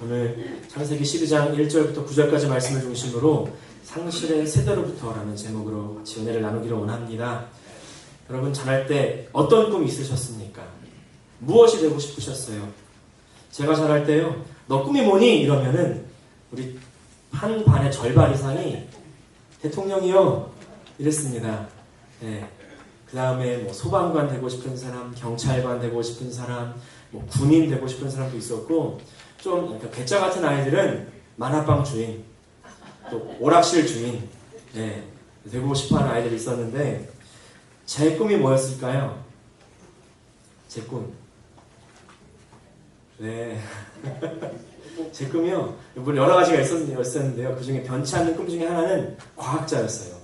오늘 창세기 12장 1절부터 9절까지 말씀을 중심으로 상실의 세대로부터라는 제목으로 같이 은혜를 나누기를 원합니다. 여러분 자랄 때 어떤 꿈이 있으셨습니까? 무엇이 되고 싶으셨어요? 제가 자랄 때요, 너 꿈이 뭐니? 이러면은 우리 한 반의 절반 이상이 대통령이요 이랬습니다. 네. 그 다음에 뭐 소방관 되고 싶은 사람, 경찰관 되고 싶은 사람, 뭐 군인 되고 싶은 사람도 있었고, 좀 괴짜 같은 아이들은 만화방 주인, 또 오락실 주인, 네, 되고 싶어하는 아이들이 있었는데, 제 꿈이 뭐였을까요? 제 꿈. 네. 제 꿈이요, 물론 여러 가지가 있었는데요. 그 중에 변치 않는 꿈 중에 하나는 과학자였어요.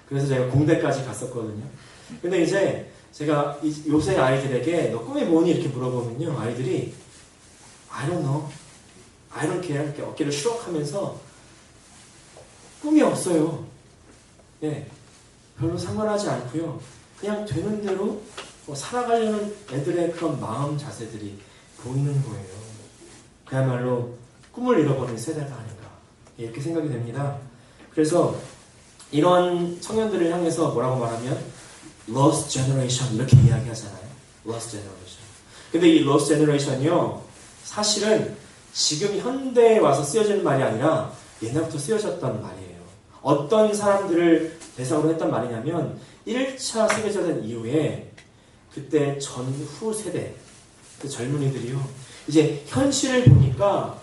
그래서 제가 공대까지 갔었거든요. 근데 이제 제가 요새 아이들에게 너 꿈이 뭐니? 이렇게 물어보면요, 아이들이 I don't know, I don't care 이렇게 어깨를 슈럭하면서 꿈이 없어요. 예, 별로 상관하지 않고요. 그냥 되는 대로 살아가려는 애들의 그런 마음 자세들이 보이는 거예요. 그야말로 꿈을 잃어버린 세대가 아닌가 이렇게 생각이 됩니다. 그래서 이런 청년들을 향해서 뭐라고 말하면 Lost Generation 이렇게 이야기하잖아요. Lost Generation. 근데 이 Lost Generation이요, 사실은 지금 현대에 와서 쓰여지는 말이 아니라 옛날부터 쓰여졌던 말이에요. 어떤 사람들을 대상으로 했던 말이냐면 1차 세계대전 이후에 그때 전후 세대 그 젊은이들이요, 이제 현실을 보니까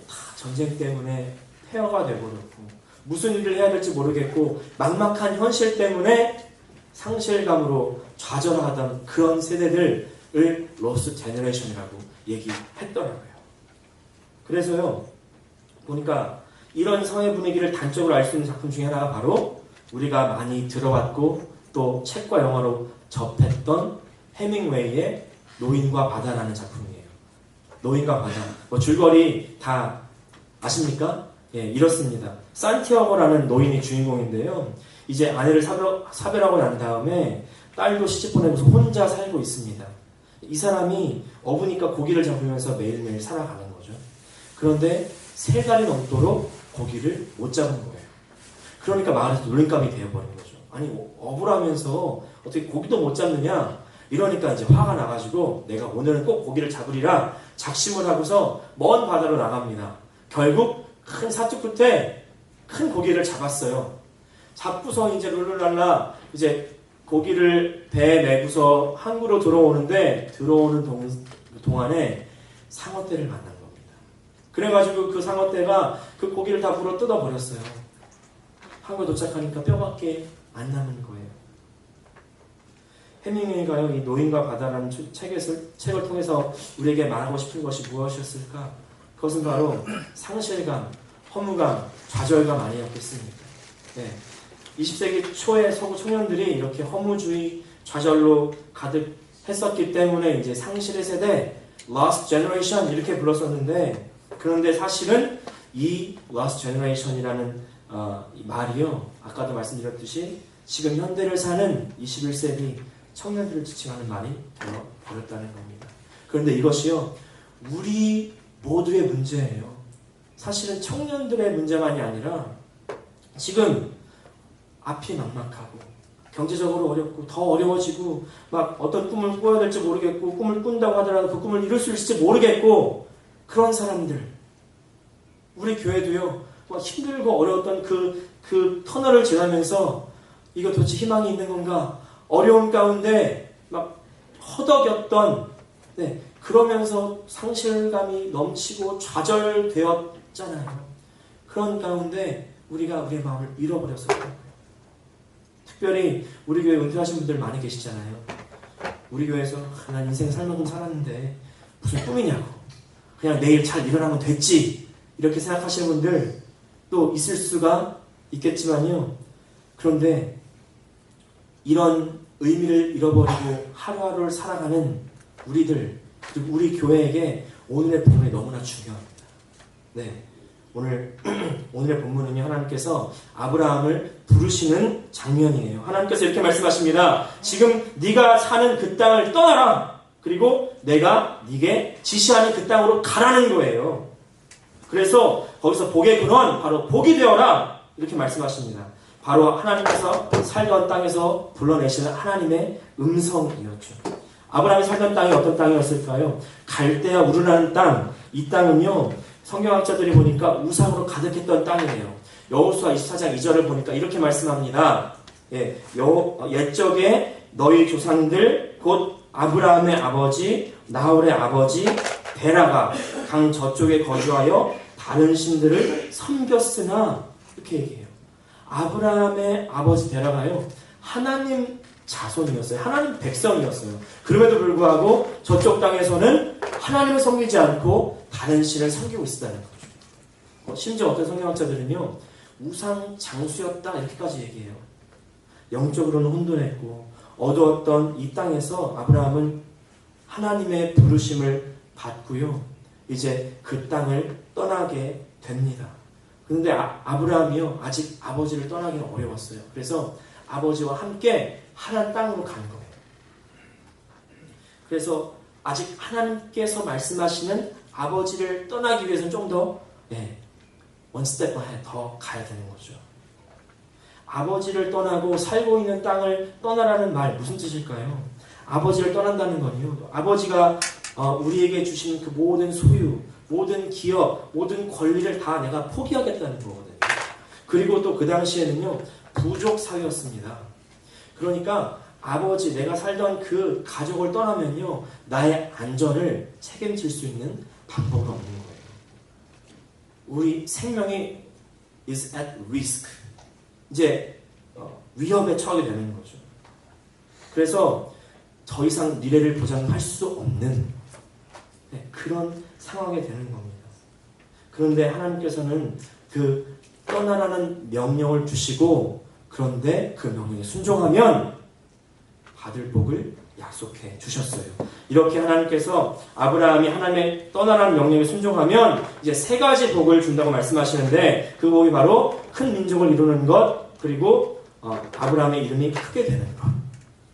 다 전쟁 때문에 폐허가 돼버렸고 무슨 일을 해야 될지 모르겠고 막막한 현실 때문에 상실감으로 좌절하던 그런 세대들을 로스트 제너레이션이라고 얘기했더라고요. 그래서요, 보니까 이런 사회 분위기를 단적으로 알 수 있는 작품 중에 하나가 바로 우리가 많이 들어봤고 또 책과 영화로 접했던 해밍웨이의 노인과 바다라는 작품이에요. 노인과 바다. 뭐 줄거리 다 아십니까? 예, 이렇습니다. 산티아고라는 노인이 주인공인데요. 이제 아내를 사별하고 난 다음에 딸도 시집 보내고서 혼자 살고 있습니다. 이 사람이 어부니까 고기를 잡으면서 매일매일 살아가는 거죠. 그런데 3달이 넘도록 고기를 못 잡은 거예요. 그러니까 마을에서 놀림감이 되어버린 거죠. 아니, 어부라면서 어떻게 고기도 못 잡느냐? 이러니까 이제 화가 나가지고 내가 오늘은 꼭 고기를 잡으리라 작심을 하고서 먼 바다로 나갑니다. 결국 큰 사투 끝에 큰 고기를 잡았어요. 잡고서 이제 룰루랄라 이제 고기를 배에 메고서 항구로 들어오는데 들어오는 동안에 상어떼를 만난 겁니다. 그래가지고 그 상어떼가 그 고기를 다 물어 뜯어버렸어요. 항구에 도착하니까 뼈밖에 안 남은 거예요. 해밍웨이가요, 이 노인과 바다라는 책을 통해서 우리에게 말하고 싶은 것이 무엇이었을까? 그것은 바로 상실감, 허무감, 좌절감 아니었겠습니까? 네. 20세기 초에 서구 청년들이 이렇게 허무주의, 좌절로 가득했었기 때문에 이제 상실의 세대, Lost Generation 이렇게 불렀었는데, 그런데 사실은 이 Lost Generation이라는 이 말이요, 아까도 말씀드렸듯이 지금 현대를 사는 21세기 청년들을 지칭하는 말이 되어버렸다는 겁니다. 그런데 이것이요, 우리 모두의 문제예요. 사실은 청년들의 문제만이 아니라 지금 앞이 막막하고 경제적으로 어렵고 더 어려워지고 막 어떤 꿈을 꿔야 될지 모르겠고 꿈을 꾼다고 하더라도 그 꿈을 이룰 수 있을지 모르겠고 그런 사람들, 우리 교회도요, 막 힘들고 어려웠던 그 터널을 지나면서 이거 도대체 희망이 있는 건가? 어려움 가운데 막 허덕였던, 네, 그러면서 상실감이 넘치고 좌절되었잖아요. 그런 가운데 우리가 우리의 마음을 잃어버렸었거든요. 특별히 우리 교회 은퇴하신 분들 많이 계시잖아요. 우리 교회에서 난 인생 살만큼 살았는데 무슨 꿈이냐고, 그냥 내일 잘 일어나면 됐지 이렇게 생각하시는 분들 또 있을 수가 있겠지만요. 그런데 이런 의미를 잃어버리고 하루하루를 살아가는 우리들, 그리고 우리 교회에게 오늘의 본문이 너무나 중요합니다. 네, 오늘의 본문은요, 하나님께서 아브라함을 부르시는 장면이에요. 하나님께서 이렇게 말씀하십니다. 지금 네가 사는 그 땅을 떠나라. 그리고 내가 네게 지시하는 그 땅으로 가라는 거예요. 그래서 거기서 복의 근원, 바로 복이 되어라 이렇게 말씀하십니다. 바로 하나님께서 살던 땅에서 불러내시는 하나님의 음성이었죠. 아브라함이 살던 땅이 어떤 땅이었을까요? 갈대아 우르라는 땅. 이 땅은요, 성경학자들이 보니까 우상으로 가득했던 땅이에요. 여호수아 24장 2절을 보니까 이렇게 말씀합니다. 옛적에 너희 조상들 곧 아브라함의 아버지 나홀의 아버지 데라가 강 저쪽에 거주하여 다른 신들을 섬겼으나, 이렇게 얘기해요. 아브라함의 아버지 데라가요, 하나님 자손이었어요. 하나님 백성이었어요. 그럼에도 불구하고 저쪽 땅에서는 하나님을 섬기지 않고 다른 신을 섬기고 있었다는 거죠. 심지어 어떤 성경학자들은요, 우상 장수였다 이렇게까지 얘기해요. 영적으로는 혼돈했고 어두웠던 이 땅에서 아브라함은 하나님의 부르심을 받고요, 이제 그 땅을 떠나게 됩니다. 그런데 아브라함이요, 아직 아버지를 떠나기는 어려웠어요. 그래서 아버지와 함께 하나님 땅으로 간 거예요. 그래서 아직 하나님께서 말씀하시는 아버지를 떠나기 위해서는 좀 더 원 스텝 더 가야 되는 거죠. 아버지를 떠나고 살고 있는 땅을 떠나라는 말, 무슨 뜻일까요? 아버지를 떠난다는 건요, 아버지가 우리에게 주신 그 모든 소유, 모든 기업, 모든 권리를 다 내가 포기하겠다는 거거든요. 그리고 또 그 당시에는요, 부족 사회였습니다. 그러니까 아버지, 내가 살던 그 가족을 떠나면요, 나의 안전을 책임질 수 있는 방법은 없는 거예요. 우리 생명이 is at risk. 이제 위협에 처하게 되는 거죠. 그래서 더 이상 미래를 보장할 수 없는 그런 상황이 되는 겁니다. 그런데 하나님께서는 그 떠나라는 명령을 주시고, 그런데 그 명령에 순종하면 받을 복을 약속해 주셨어요. 이렇게 하나님께서 아브라함이 하나님의 떠나라는 명령에 순종하면 이제 세 가지 복을 준다고 말씀하시는데, 그 복이 바로 큰 민족을 이루는 것, 그리고 아브라함의 이름이 크게 되는 것,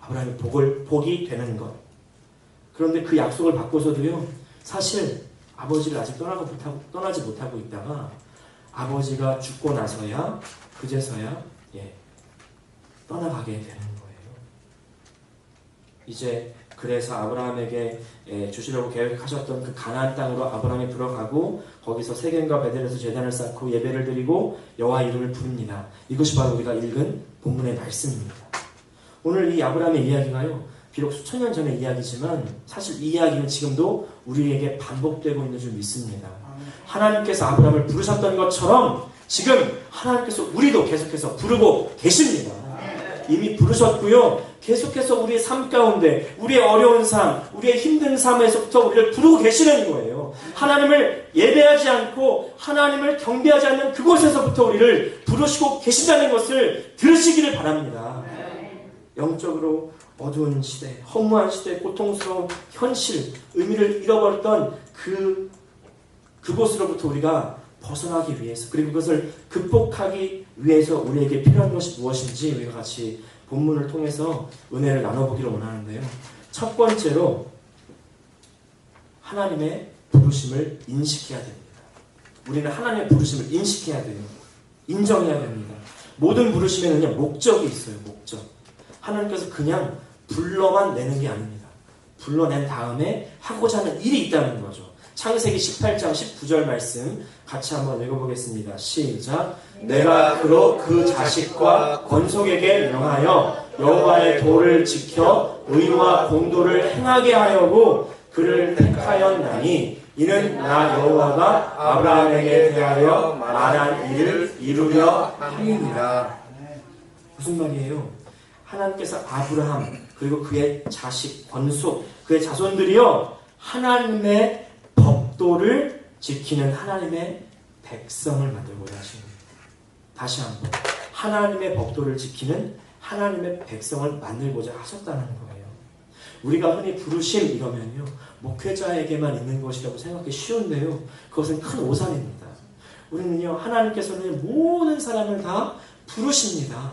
아브라함의 복이 되는 것. 그런데 그 약속을 받고서도요, 사실 아버지를 아직 떠나지 못하고 있다가 아버지가 죽고 나서야, 그제서야 떠나가게 되는 거예요. 이제 그래서 아브라함에게 주시려고 계획하셨던 그 가나안 땅으로 아브라함이 들어가고, 거기서 세겜과 베델에서 제단을 쌓고 예배를 드리고 여호와 이름을 부릅니다. 이것이 바로 우리가 읽은 본문의 말씀입니다. 오늘 이 아브라함의 이야기가요, 비록 수천 년 전의 이야기지만 사실 이 이야기는 지금도 우리에게 반복되고 있는 줄 믿습니다. 하나님께서 아브라함을 부르셨던 것처럼 지금 하나님께서 우리도 계속해서 부르고 계십니다. 이미 부르셨고요, 계속해서 우리의 삶 가운데, 우리의 어려운 삶, 우리의 힘든 삶에서부터 우리를 부르고 계시는 거예요. 하나님을 예배하지 않고 하나님을 경배하지 않는 그곳에서부터 우리를 부르시고 계신다는 것을 들으시기를 바랍니다. 영적으로 어두운 시대, 허무한 시대, 고통스러운 현실, 의미를 잃어버렸던 그곳으로부터 우리가 벗어나기 위해서, 그리고 그것을 극복하기 위해서 우리에게 필요한 것이 무엇인지 우리가 같이 본문을 통해서 은혜를 나눠보기를 원하는데요. 첫 번째로 하나님의 부르심을 인식해야 됩니다. 우리는 하나님의 부르심을 인식해야 돼요. 인정해야 됩니다. 모든 부르심에는요, 목적이 있어요. 목적. 하나님께서 그냥 불러만 내는 게 아닙니다. 불러낸 다음에 하고자 하는 일이 있다는 거죠. 창세기 18장 19절 말씀 같이 한번 읽어보겠습니다. 시작. 내가 그로 그 자식과 권속에게 명하여 여호와의 도를 지켜 의와 공도를 행하게 하려고 그를 택하였나니 이는 나 여호와가 아브라함에게 대하여 말한 일을 이루려 함이니라. 무슨 말이에요? 하나님께서 아브라함 그리고 그의 자식 권속 그의 자손들이요, 하나님의 법도를 지키는 하나님의 백성을 만들고자 하십니다. 다시 한번, 하나님의 법도를 지키는 하나님의 백성을 만들고자 하셨다는 거예요. 우리가 흔히 부르심 이러면요, 목회자에게만 있는 것이라고 생각하기 쉬운데요, 그것은 큰 오산입니다. 우리는요, 하나님께서는 모든 사람을 다 부르십니다.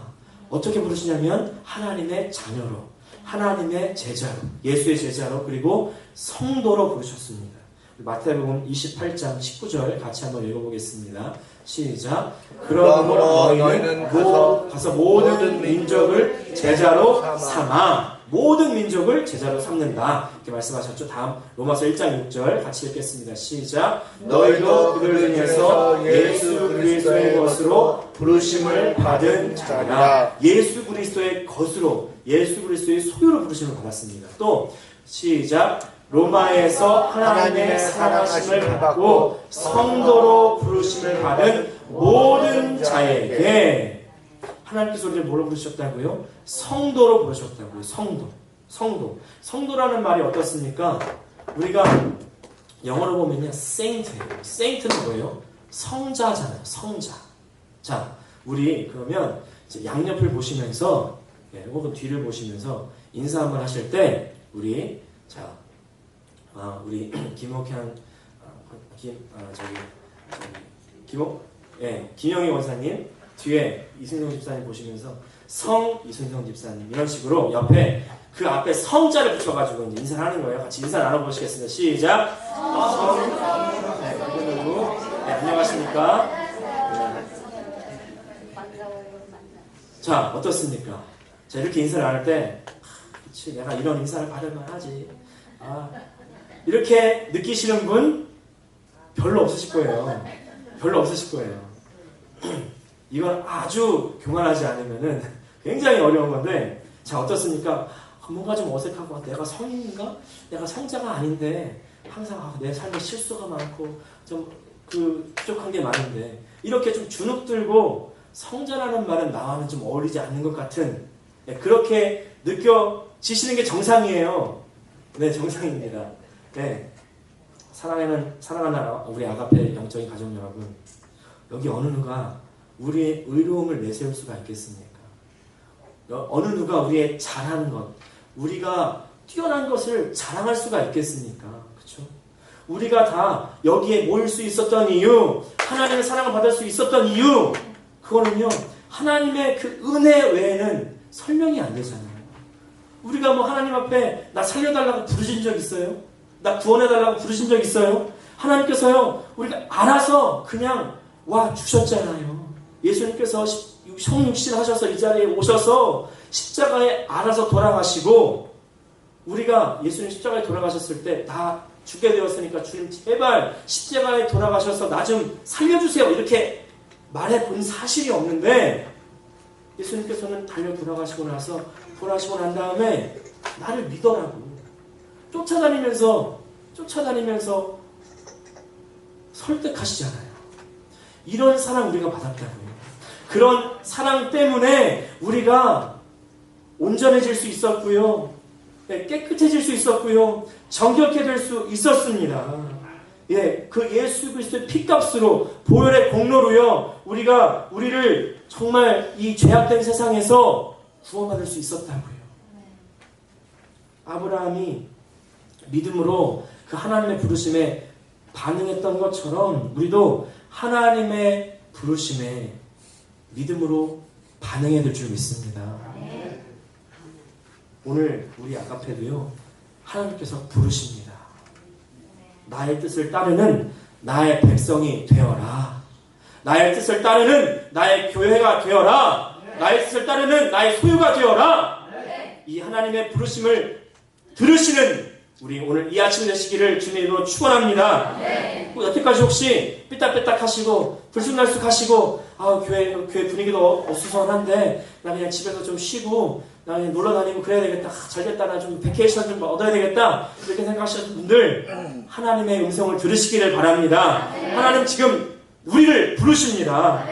어떻게 부르시냐면 하나님의 자녀로, 하나님의 제자로, 예수의 제자로, 그리고 성도로 부르셨습니다. 마태복음 28장 19절 같이 한번 읽어보겠습니다. 시작. 그러므로 너희는 가서 모든 민족을 제자로 삼아. 모든 민족을 제자로 삼는다. 이렇게 말씀하셨죠. 다음 로마서 1장 6절 같이 읽겠습니다. 시작. 너희도 그들 중에서 예수 그리스도의 것으로 부르심을 받은 자라. 예수 그리스도의 것으로, 예수 그리스도의 소유로 부르심을 받았습니다. 또 시작. 로마에서 하나님의 사랑하심을 받고 성도로 부르심을 받은 모든 자에게. 하나님께서 우리를 뭐로 부르셨다고요? 성도로 부르셨다고요. 성도라는 말이 어떻습니까? 우리가 영어로 보면요, saint예요. saint는 뭐예요? 성자잖아요. 성자. 자, 우리 그러면 이제 양옆을 보시면서, 혹은 뒤를 보시면서 인사 한번 하실 때, 우리 김옥현, 김영희 원사님, 뒤에 이순성 집사님 보시면서 성 이순성 집사님, 이런 식으로 옆에 그 앞에 성자를 붙여가지고 이제 인사를 하는 거예요. 같이 인사 나눠보시겠습니다. 시작. 안녕하십니까? 자, 어떻습니까? 자, 이렇게 인사를 안 할 때, 그치, 내가 이런 인사를 받으면 하지. 이렇게 느끼시는 분 별로 없으실 거예요. 이건 아주 교만하지 않으면은 굉장히 어려운 건데, 자, 어떻습니까? 뭔가 좀 어색하고, 내가 성인인가? 내가 성자가 아닌데, 항상 내 삶에 실수가 많고, 좀 부족한 게 많은데, 이렇게 좀 주눅 들고 성자라는 말은 나와는 좀 어울리지 않는 것 같은, 그렇게 느껴지시는 게 정상이에요. 네, 정상입니다. 네. 사랑하는 우리 아가페 영적인 가족 여러분, 여기 어느 누가 우리의 의로움을 내세울 수가 있겠습니까? 어느 누가 우리의 잘하는 것, 우리가 뛰어난 것을 자랑할 수가 있겠습니까? 그렇죠? 우리가 다 여기에 모일 수 있었던 이유, 하나님의 사랑을 받을 수 있었던 이유, 그거는요, 하나님의 그 은혜 외에는 설명이 안 되잖아요. 우리가 뭐 하나님 앞에 나 살려달라고 부르신 적 있어요? 나 구원해달라고 부르신 적 있어요? 하나님께서요, 우리가 알아서 그냥 와 주셨잖아요. 예수님께서 성육신 하셔서 이 자리에 오셔서 십자가에 알아서 돌아가시고, 우리가 예수님 십자가에 돌아가셨을 때 다 죽게 되었으니까 주님 제발 십자가에 돌아가셔서 나 좀 살려주세요, 이렇게 말해본 사실이 없는데, 예수님께서는 달려 돌아가시고 나서 돌아가시고 난 다음에 나를 믿어라고 쫓아다니면서 설득하시잖아요. 이런 사랑 우리가 받았다고요. 그런 사랑 때문에 우리가 온전해질 수 있었고요, 깨끗해질 수 있었고요, 정결케 될 수 있었습니다. 그 예수 그리스도의 피값으로, 보혈의 공로로요, 우리를 정말 이 죄악된 세상에서 구원받을 수 있었다고요. 아브라함이 믿음으로 그 하나님의 부르심에 반응했던 것처럼 우리도 하나님의 부르심에 믿음으로 반응해야 될 줄 믿습니다. 오늘 우리 아가페도요, 하나님께서 부르십니다. 나의 뜻을 따르는 나의 백성이 되어라. 나의 뜻을 따르는 나의 교회가 되어라. 나의 뜻을 따르는 나의 소유가 되어라. 이 하나님의 부르심을 들으시는 우리 오늘 이 아침 되시기를 주님으로 축원합니다. 여태까지 혹시 삐딱삐딱 하시고 들쑥날쑥 하시고, 교회 분위기도 어수선한데 나 그냥 집에서 좀 쉬고 나 그냥 놀러 다니고 그래야 되겠다, 잘됐다, 나 좀 베케이션 좀 얻어야 되겠다, 이렇게 생각하시는 분들, 하나님의 음성을 들으시기를 바랍니다. 하나님 지금 우리를 부르십니다.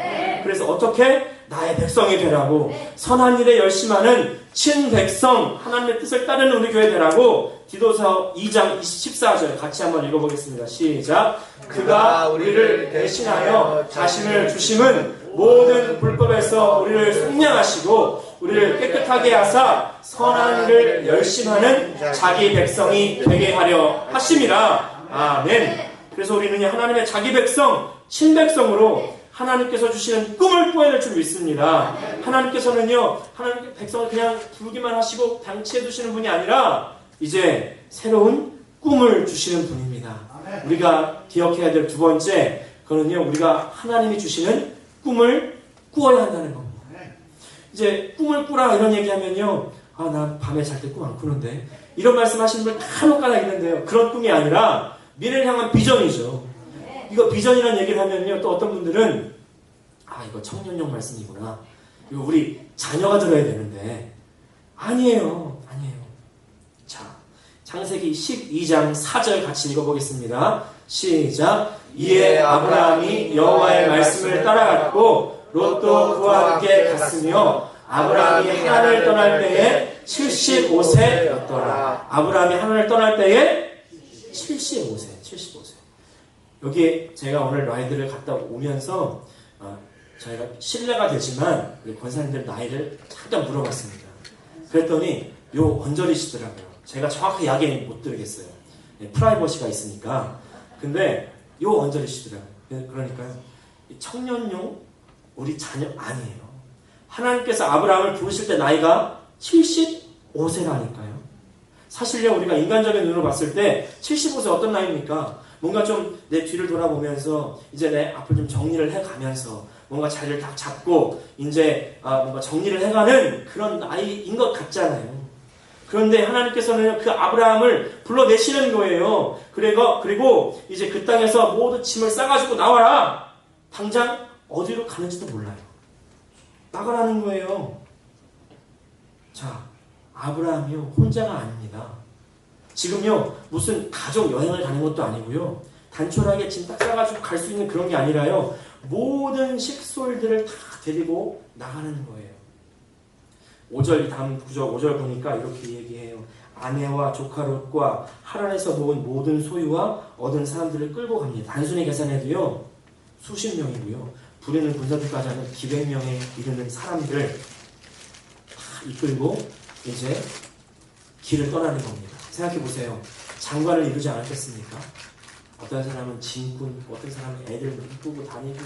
그래서 어떻게? 나의 백성이 되라고, 선한 일에 열심하는 친백성, 하나님의 뜻을 따르는 우리 교회 되라고. 디도서 2장 14절 같이 한번 읽어보겠습니다. 시작. 그가 우리를 대신하여 자신을 주심은 모든 불법에서 우리를 속량하시고 우리를 깨끗하게 하사 선한 일을 열심하는 자기 백성이 되게 하려 하심이라. 아멘. 그래서 우리는 하나님의 자기 백성, 친백성으로 하나님께서 주시는 꿈을 꾸어낼 줄 믿습니다. 하나님께서는요, 하나님의 백성을 그냥 부르기만 하시고 방치해 두시는 분이 아니라 이제 새로운 꿈을 주시는 분입니다. 우리가 기억해야 될 두 번째, 그거는요, 우리가 하나님이 주시는 꿈을 꾸어야 한다는 겁니다. 이제 꿈을 꾸라 이런 얘기하면요, 아, 나 밤에 잘 때 꿈 안 꾸는데, 이런 말씀 하시는 분 간혹가다 있는데요. 그런 꿈이 아니라 미래를 향한 비전이죠. 이거 비전이라는 얘기를 하면요, 또 어떤 분들은 아, 이거 청년용 말씀이구나, 이거 우리 자녀가 들어야 되는데, 아니에요. 자, 창세기 12장 4절 같이 읽어보겠습니다. 시작. 이에 아브라함이 여호와의 말씀을 따라갔고 롯도 그와 함께 갔으며 아브라함이 하란을 떠날 때에 75세였더라. 아브라함이 하란을 떠날 때에 75세. 여기 제가 오늘 라이드를 갔다 오면서 저희가 신뢰가 되지만 우리 권사님들 나이를 잠깐 물어봤습니다. 그랬더니 요 언저리시더라고요. 제가 정확하게 이야기 못 드리겠어요. 프라이버시가 있으니까. 근데 요 언저리시더라고요. 그러니까요, 청년용 우리 자녀 아니에요. 하나님께서 아브라함을 부르실 때 나이가 75세라니까요. 사실요, 우리가 인간적인 눈으로 봤을 때 75세 어떤 나이입니까? 뭔가 좀 내 뒤를 돌아보면서 이제 내 앞을 좀 정리를 해가면서 뭔가 자리를 딱 잡고 이제 뭔가 정리를 해가는 그런 나이인 것 같잖아요. 그런데 하나님께서는 그 아브라함을 불러내시는 거예요. 그리고 이제 그 땅에서 모든 짐을 싸가지고 나와라. 당장 어디로 가는지도 몰라요. 나가라는 거예요. 자, 아브라함이요, 혼자가 아닙니다. 지금요, 무슨 가족 여행을 가는 것도 아니고요, 단촐하게 짐 딱 싸가지고 갈 수 있는 그런 게 아니라요, 모든 식솔들을 다 데리고 나가는 거예요. 5절, 다음 구절 5절 보니까 이렇게 얘기해요. 아내와 조카 롯과 하란에서 모은 모든 소유와 얻은 사람들을 끌고 갑니다. 단순히 계산해도요, 수십 명이고요, 부리는 군사들까지 하면 기백 명에 이르는 사람들 다 이끌고 이제 길을 떠나는 겁니다. 생각해보세요. 장관을 이루지 않았겠습니까? 어떤 사람은 짐꾼, 어떤 사람은 애들 이끌고 다니고,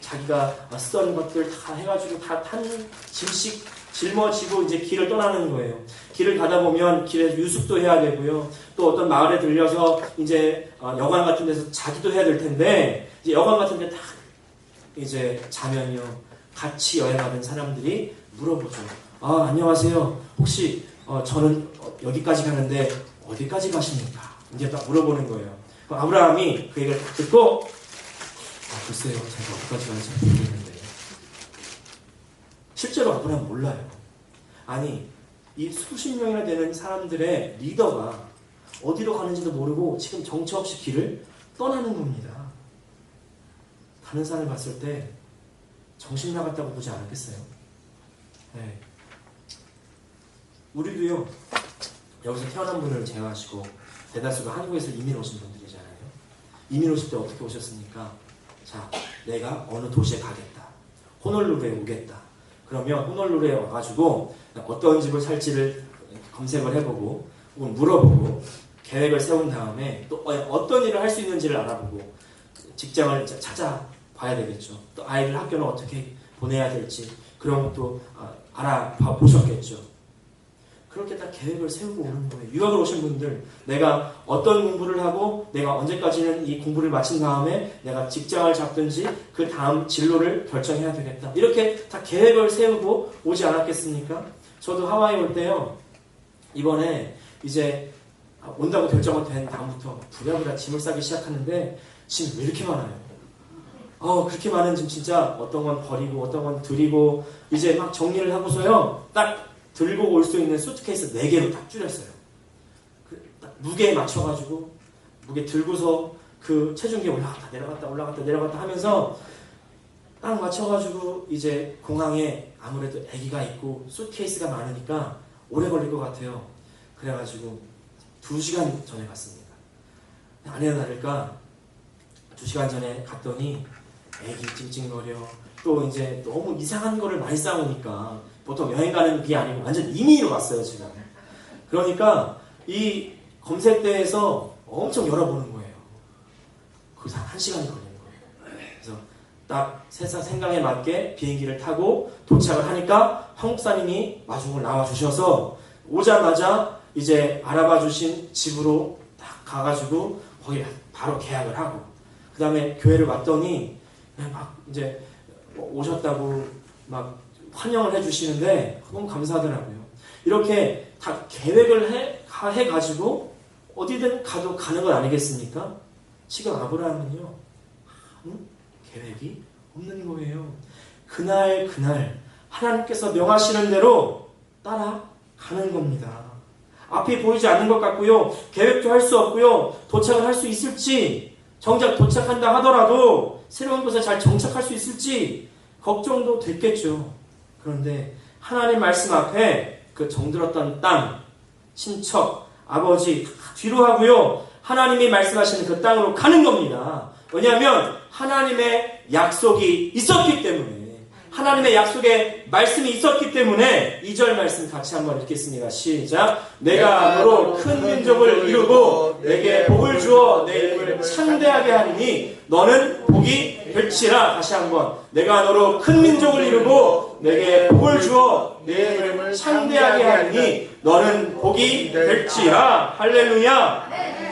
자기가 쓰던 것들 다 해가지고 다 탄 짐씩 짊어지고 이제 길을 떠나는 거예요. 길을 가다 보면 길에 유숙도 해야 되고요. 또 어떤 마을에 들려서 이제 여관 같은 데서 자기도 해야 될 텐데, 이제 여관 같은 데 딱 이제 자면요, 같이 여행하는 사람들이 물어보죠. 아, 안녕하세요. 혹시 저는 여기까지 가는데 어디까지 가십니까? 이제 딱 물어보는 거예요. 그럼 아브라함이 그 얘기를 딱 듣고, 글쎄요, 제가 어디까지 가는지 잘 모르겠는데. 실제로 아브라함은 몰라요. 아니, 이 수십 명이나 되는 사람들의 리더가 어디로 가는지도 모르고 지금 정처 없이 길을 떠나는 겁니다. 다른 사람을 봤을 때 정신 나갔다고 보지 않았겠어요? 네. 우리도요, 여기서 태어난 분을 제외하시고 대다수가 한국에서 이민 오신 분들이잖아요. 이민 오실 때 어떻게 오셨습니까? 자, 내가 어느 도시에 가겠다. 호놀룰루에 오겠다. 그러면 호놀룰루에 와가지고 어떤 집을 살지를 검색을 해보고 혹은 물어보고 계획을 세운 다음에 또 어떤 일을 할 수 있는지를 알아보고 직장을 찾아봐야 되겠죠. 또 아이를 학교는 어떻게 보내야 될지 그런 것도 알아보셨겠죠. 그렇게 딱 계획을 세우고 오는 거예요. 유학을 오신 분들, 내가 어떤 공부를 하고 내가 언제까지는 이 공부를 마친 다음에 내가 직장을 잡든지 그 다음 진로를 결정해야 되겠다. 이렇게 다 계획을 세우고 오지 않았겠습니까? 저도 하와이 올 때요, 이번에 이제 온다고 결정이 된 다음부터 부랴부랴 짐을 싸기 시작하는데 짐이 왜 이렇게 많아요? 그렇게 많은 짐 진짜 어떤 건 버리고 어떤 건 드리고 이제 막 정리를 하고서요, 딱 들고 올 수 있는 수트케이스 4개로 딱 줄였어요. 무게에 맞춰가지고 무게 들고서 그 체중계 올라갔다 내려갔다 하면서 딱 맞춰가지고 이제 공항에 아무래도 아기가 있고 수트케이스가 많으니까 오래 걸릴 것 같아요. 그래가지고 2시간 전에 갔습니다. 아니나 다를까 2시간 전에 갔더니 아기 찡찡거려. 또 이제 너무 이상한 거를 많이 싸우니까 보통 여행 가는 게 아니고 완전 이민으로 왔어요, 지금. 그러니까 이 검색대에서 엄청 열어보는 거예요. 거기서 1시간이 걸리는 거예요. 그래서 딱 세상 생각에 맞게 비행기를 타고 도착을 하니까 한국사님이 마중을 나와주셔서 오자마자 이제 알아봐 주신 집으로 딱 가가지고 거기 바로 계약을 하고 그 다음에 교회를 왔더니 막 이제 오셨다고 막 환영을 해주시는데 너무 감사하더라고요. 이렇게 다 계획을 해가지고 어디든 가도 가는 것 아니겠습니까? 지금 아브라함은요 아무 계획이 없는 거예요. 그날 하나님께서 명하시는 대로 따라가는 겁니다. 앞이 보이지 않는 것 같고요. 계획도 할 수 없고요. 도착을 할 수 있을지, 정작 도착한다 하더라도 새로운 곳에 잘 정착할 수 있을지 걱정도 됐겠죠. 그런데 하나님 말씀 앞에 그 정들었던 땅, 친척, 아버지 다 뒤로 하고요. 하나님이 말씀하시는 그 땅으로 가는 겁니다. 왜냐하면 하나님의 약속이 있었기 때문에 하나님의 약속에 말씀이 있었기 때문에 2절 말씀 같이 한번 읽겠습니다. 시작. 내가 너로 큰 민족을 이루고 내게 복을 주어 내 이름을 창대하게 하리니 너는 복이 될지라. 다시 한번. 내가 너로 큰 민족을 이루고 내게 복을 주어 내 이름을 창대하게 하리니 너는 복이 될지라. 할렐루야.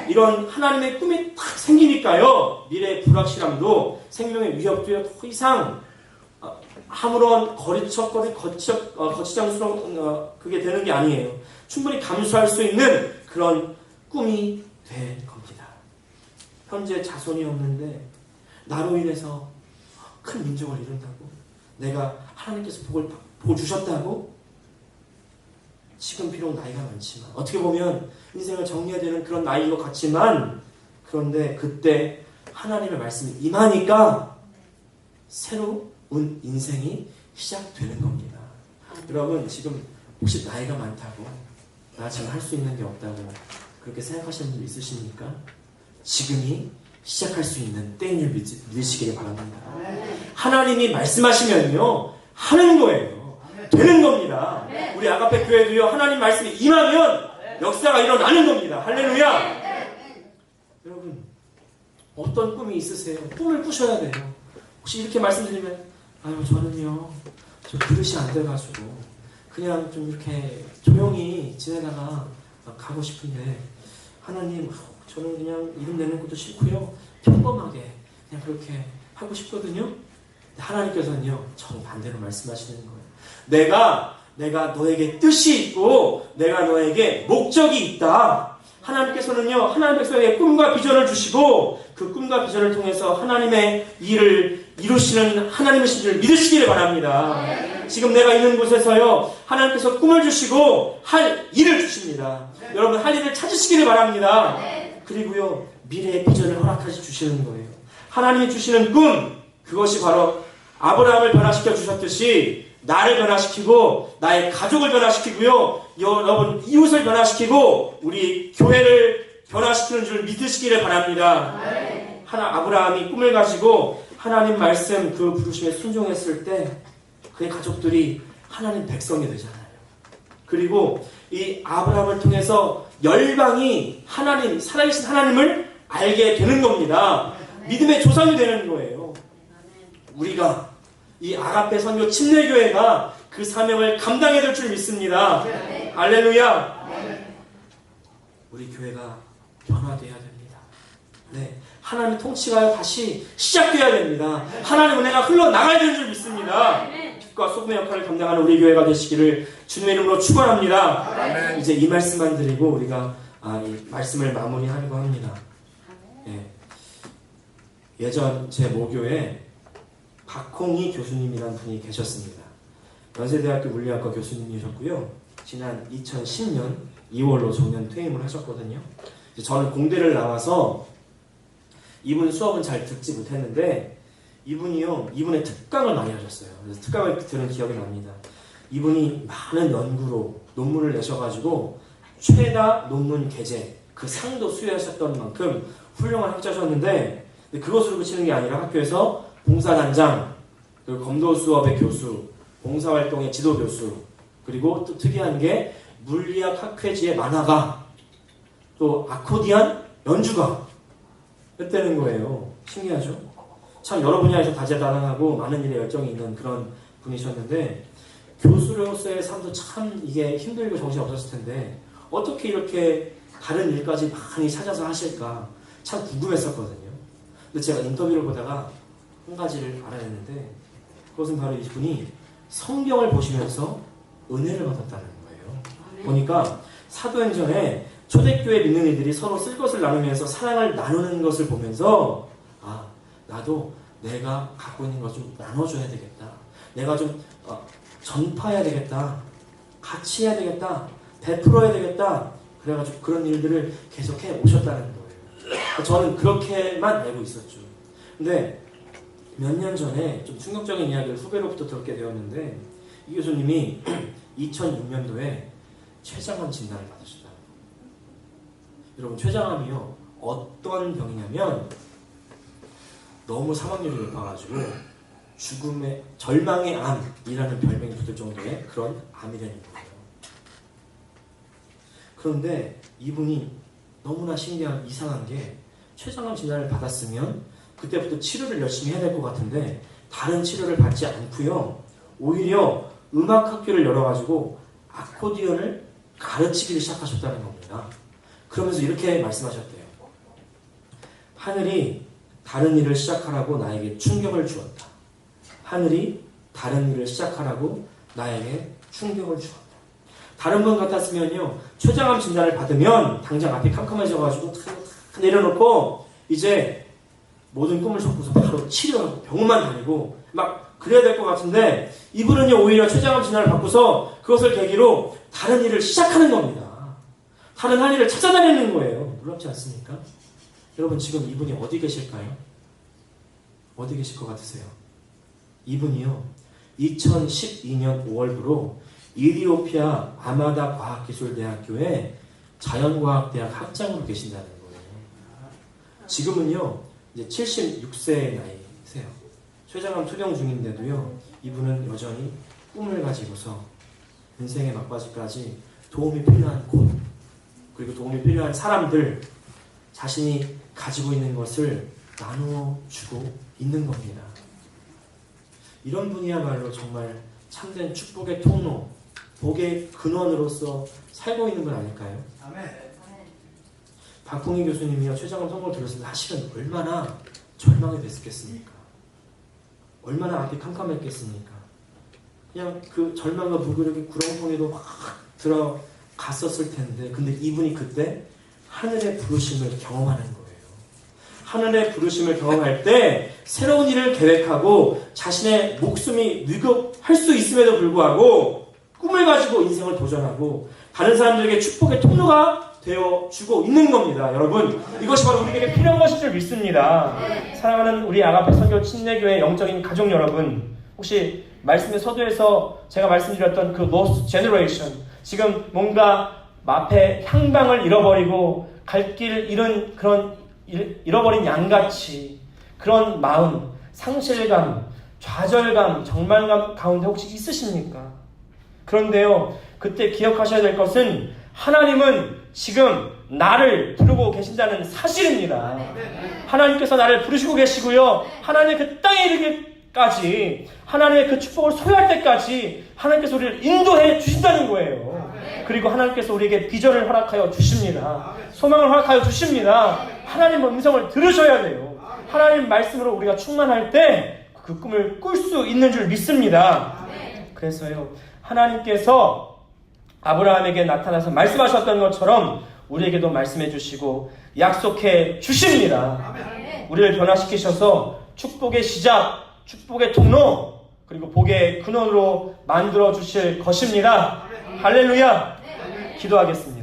이런 하나님의 꿈이 딱 생기니까요. 미래의 불확실함도 생명의 위협도 더 이상 아무런 거치장스러운 그게 되는 게 아니에요. 충분히 감수할 수 있는 그런 꿈이 된 겁니다. 현재 자손이 없는데 나로 인해서 큰 민족을 이룬다고, 내가 하나님께서 복을 주셨다고. 지금 비록 나이가 많지만 어떻게 보면 인생을 정리해야 되는 그런 나이인 것 같지만, 그런데 그때 하나님의 말씀이 임하니까 새로운 인생이 시작되는 겁니다. 여러분 지금 혹시 나이가 많다고 나 지금 할 수 있는 게 없다고 그렇게 생각하시는 분 있으십니까? 지금이 시작할 수 있는 때인 줄 믿으시길 바랍니다. 하나님이 말씀하시면요 하는 거예요. 되는 겁니다. 우리 아가페 교회도요 하나님 말씀이 임하면 역사가 일어나는 겁니다. 할렐루야. 여러분 어떤 꿈이 있으세요? 꿈을 꾸셔야 돼요. 혹시 이렇게 말씀드리면 아유 저는요 좀 그릇이 안 돼가지고 그냥 좀 이렇게 조용히 지내다가 가고 싶은데 하나님 저는 그냥 이름 내는 것도 싫고요 평범하게 그냥 그렇게 하고 싶거든요. 하나님께서는요 정반대로 말씀하시는 거예요. 내가 너에게 뜻이 있고 내가 너에게 목적이 있다. 하나님께서는요 하나님 백성에게 꿈과 비전을 주시고 그 꿈과 비전을 통해서 하나님의 일을 이루시는 하나님이신 줄 믿으시기를 바랍니다. 지금 내가 있는 곳에서요 하나님께서 꿈을 주시고 할 일을 주십니다. 여러분 할 일을 찾으시기를 바랍니다. 그리고요 미래의 비전을 허락하시 주시는 거예요. 하나님이 주시는 꿈, 그것이 바로 아브라함을 변화시켜 주셨듯이 나를 변화시키고 나의 가족을 변화시키고요 여러분 이웃을 변화시키고 우리 교회를 변화시키는 줄 믿으시기를 바랍니다. 아브라함이 꿈을 가지고 하나님 말씀 그 부르심에 순종했을 때 그의 가족들이 하나님 백성이 되잖아요. 그리고 이 아브라함을 통해서 열방이 하나님, 살아계신 하나님을 알게 되는 겁니다. 믿음의 조상이 되는 거예요. 우리가 이 아가페 선교 침례교회가 그 사명을 감당해야 될 줄 믿습니다. 할렐루야. 우리 교회가 변화되어야 됩니다. 네, 하나님의 통치가 다시 시작되어야 됩니다. 하나님의 은혜가 흘러나가야 되는 줄 믿습니다. 빛과 소금의 역할을 감당하는 우리 교회가 되시기를 주님의 이름으로 축원합니다. 이제 이 말씀만 드리고 우리가 이 말씀을 마무리하려고 합니다. 네. 예전 제 모교에 박홍희 교수님이라는 분이 계셨습니다. 연세대학교 물리학과 교수님이셨고요. 지난 2010년 2월로 정년 퇴임을 하셨거든요. 저는 공대를 나와서 이분 수업은 잘 듣지 못했는데 이분의 특강을 많이 하셨어요. 그래서 특강을 들은 기억이 납니다. 이분이 많은 연구로 논문을 내셔가지고 최다 논문 게재 그 상도 수여하셨던 만큼 훌륭한 학자셨는데 그것으로 그치는 게 아니라 학교에서 봉사단장, 그리고 검도 수업의 교수, 봉사활동의 지도교수, 그리고 또 특이한 게 물리학 학회지의 만화가, 또 아코디안 연주가 했다는 거예요. 신기하죠? 참 여러 분야에서 다재다능하고 많은 일에 열정이 있는 그런 분이셨는데 교수로서의 삶도 참 이게 힘들고 정신이 없었을 텐데 어떻게 이렇게 다른 일까지 많이 찾아서 하실까? 참 궁금했었거든요. 근데 제가 인터뷰를 보다가 한 가지를 알아냈는데 그것은 바로 이분이 성경을 보시면서 은혜를 받았다는 거예요. 보니까 사도행전에 초대교회 믿는 이들이 서로 쓸 것을 나누면서 사랑을 나누는 것을 보면서 나도 내가 갖고 있는 것 좀 나눠줘야 되겠다. 내가 좀 전파해야 되겠다. 같이 해야 되겠다. 베풀어야 되겠다. 그래가지고 그런 일들을 계속해 오셨다는 거예요. 저는 그렇게만 알고 있었죠. 근데 몇 년 전에 좀 충격적인 이야기를 후배로부터 듣게 되었는데 이 교수님이 2006년도에 췌장암 진단을 받으셨다. 여러분, 췌장암이요 어떤 병이냐면 너무 사망률이 높아가지고 죽음의 절망의 암이라는 별명이 붙을 정도의 그런 암이라는 거예요. 그런데 이분이 너무나 신기한 이상한 게 췌장암 진단을 받았으면 그때부터 치료를 열심히 해야 될 것 같은데 다른 치료를 받지 않고요. 오히려 음악학교를 열어가지고 아코디언을 가르치기를 시작하셨다는 겁니다. 그러면서 이렇게 말씀하셨대요. 하늘이 다른 일을 시작하라고 나에게 충격을 주었다. 하늘이 다른 일을 시작하라고 나에게 충격을 주었다. 다른 분 같았으면요. 췌장암 진단을 받으면 당장 앞이 캄캄해져가지고 내려놓고 이제 모든 꿈을 접고서 바로 치료하고 병원만 다니고 막 그래야 될 것 같은데 이분은요 오히려 췌장암 진단을 받고서 그것을 계기로 다른 일을 시작하는 겁니다. 다른 할 일을 찾아다니는 거예요. 놀랍지 않습니까? 여러분 지금 이분이 어디 계실까요? 어디 계실 것 같으세요? 이분이요 2012년 5월부로 이리오피아 아마다 과학기술대학교에 자연과학대학 학장으로 계신다는 거예요. 지금은요 이제 76세의 나이세요. 췌장암 투병 중인데도요 이분은 여전히 꿈을 가지고서 인생의 막바지까지 도움이 필요한 곳 그리고 도움이 필요한 사람들 자신이 가지고 있는 것을 나누어 주고 있는 겁니다. 이런 분이야말로 정말 참된 축복의 통로, 복의 근원으로서 살고 있는 분 아닐까요? 아멘. 박홍희 교수님이요 췌장암 선고를 들었을 때 사실은 얼마나 절망이 됐겠습니까? 얼마나 앞이 캄캄했겠습니까? 그냥 그 절망과 무기력이 구렁텅이로 확 들어갔었을 텐데 근데 이분이 그때 하늘의 부르심을 경험하는 거예요. 하늘의 부르심을 경험할 때 새로운 일을 계획하고 자신의 목숨이 위급할 수 있음에도 불구하고 꿈을 가지고 인생을 도전하고 다른 사람들에게 축복의 통로가 되어주고 있는 겁니다. 여러분 이것이 바로 우리에게 필요한 것인 줄 믿습니다. 사랑하는 우리 아가페 선교 침례교회 영적인 가족 여러분 혹시 말씀의 서두에서 제가 말씀드렸던 그 lost generation 지금 뭔가 앞에 향방을 잃어버리고 갈 길 잃은 그런 잃어버린 양같이 그런 마음, 상실감, 좌절감, 절망감 가운데 혹시 있으십니까? 그런데요, 그때 기억하셔야 될 것은 하나님은 지금 나를 부르고 계신다는 사실입니다. 하나님께서 나를 부르시고 계시고요. 하나님의 그 땅에 이르기까지 하나님의 그 축복을 소유할 때까지 하나님께서 우리를 인도해 주신다는 거예요. 그리고 하나님께서 우리에게 비전을 허락하여 주십니다. 소망을 허락하여 주십니다. 하나님의 음성을 들으셔야 돼요. 하나님 말씀으로 우리가 충만할 때 그 꿈을 꿀 수 있는 줄 믿습니다. 그래서요 하나님께서 아브라함에게 나타나서 말씀하셨던 것처럼 우리에게도 말씀해 주시고 약속해 주십니다. 우리를 변화시키셔서 축복의 시작, 축복의 통로 그리고 복의 근원으로 만들어 주실 것입니다. 할렐루야. 기도하겠습니다.